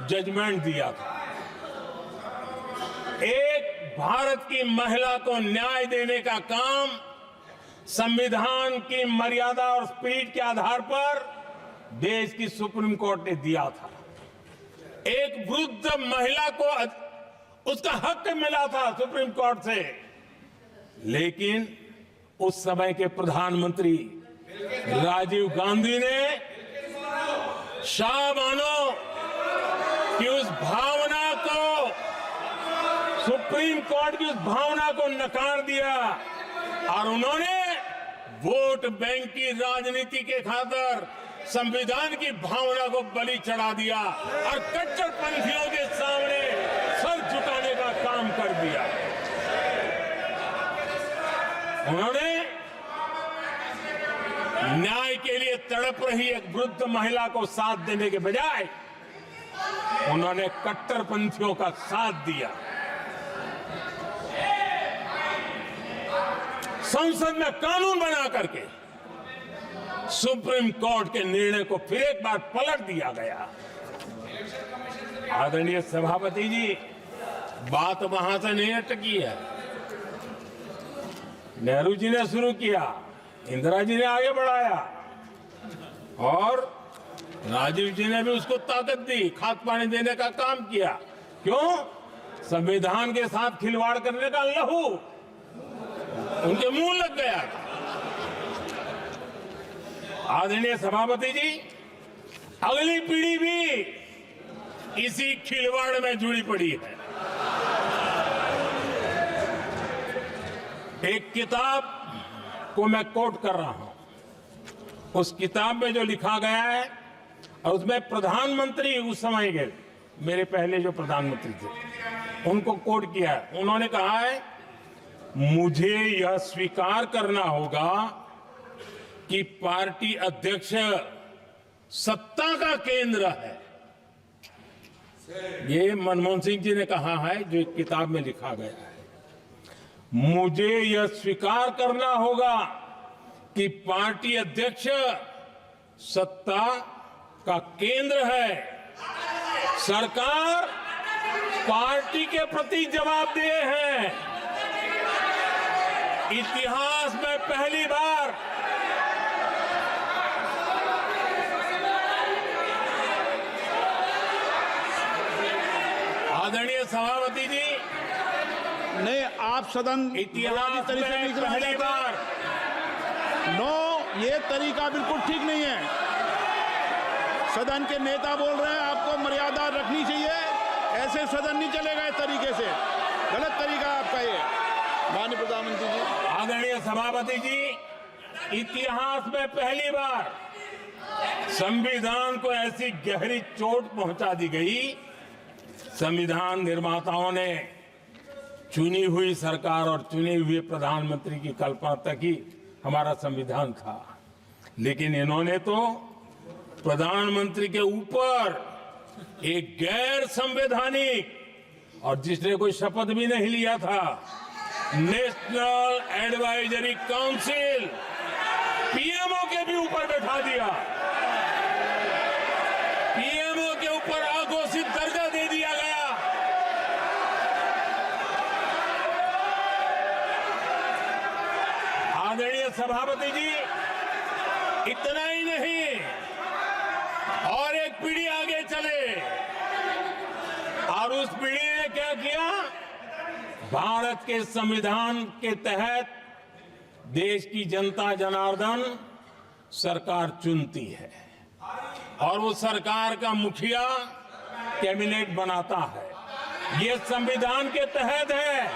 Judgement दिया था। एक भारत की महिला को न्याय देने का काम संविधान की मर्यादा और स्पिरिट के आधार पर देश की सुप्रीम कोर्ट ने दिया था। एक वृद्ध महिला को उसका हक मिला था सुप्रीम कोर्ट से, लेकिन उस समय के प्रधानमंत्री राजीव गांधी ने शाह मानो कि उस भावना को, सुप्रीम कोर्ट की उस भावना को नकार दिया और उन्होंने वोट बैंक की राजनीति के खातिर संविधान की भावना को बलि चढ़ा दिया और कट्टरपंथियों के सामने सर झुकाने का काम कर दिया। उन्होंने न्याय के लिए तड़प रही एक वृद्ध महिला को साथ देने के बजाय उन्होंने कट्टरपंथियों का साथ दिया। संसद में कानून बना करके सुप्रीम कोर्ट के निर्णय को फिर एक बार पलट दिया गया। आदरणीय सभापति जी, बात वहां से नहीं अटकी है। नेहरू जी ने शुरू किया, इंदिरा जी ने आगे बढ़ाया और राजीव जी ने भी उसको ताकत दी, खाद पानी देने का काम किया। क्यों? संविधान के साथ खिलवाड़ करने का लहू उनके मुंह लग गया। आदरणीय सभापति जी, अगली पीढ़ी भी इसी खिलवाड़ में जुड़ी पड़ी है। एक किताब को मैं कोट कर रहा हूं। उस किताब में जो लिखा गया है और उसमें प्रधानमंत्री उस समय के मेरे पहले जो प्रधानमंत्री थे उनको कोट किया है। उन्होंने कहा है, मुझे यह स्वीकार करना होगा कि पार्टी अध्यक्ष सत्ता का केंद्र है। ये मनमोहन सिंह जी ने कहा है, जो एक किताब में लिखा गया है। मुझे यह स्वीकार करना होगा कि पार्टी अध्यक्ष सत्ता का केंद्र है। सरकार पार्टी के प्रति जवाबदेह है। इतिहास में पहली बार आदरणीय सभापति जी, नहीं, आप सदन इतिहास तरीके में से पहली बार नो, ये तरीका बिल्कुल ठीक नहीं है। सदन के नेता बोल रहे हैं, आपको मर्यादा रखनी चाहिए। ऐसे सदन नहीं चलेगा इस तरीके से, गलत तरीका आपका ये। माननीय प्रधानमंत्री जी, आदरणीय सभापति जी, इतिहास में पहली बार संविधान को ऐसी गहरी चोट पहुंचा दी गई। संविधान निर्माताओं ने चुनी हुई सरकार और चुने हुए प्रधानमंत्री की कल्पना तक ही हमारा संविधान था, लेकिन इन्होंने तो प्रधानमंत्री के ऊपर एक गैर संवैधानिक, और जिसने कोई शपथ भी नहीं लिया था, नेशनल एडवाइजरी काउंसिल पीएमओ के भी ऊपर बैठा दिया। पीएमओ के ऊपर अघोषित दर्जा दे दिया गया। आदरणीय सभापति जी, इतना ही नहीं, और एक पीढ़ी आगे चले और उस पीढ़ी ने क्या किया? भारत के संविधान के तहत देश की जनता जनार्दन सरकार चुनती है और वो सरकार का मुखिया कैबिनेट बनाता है। ये संविधान के तहत है।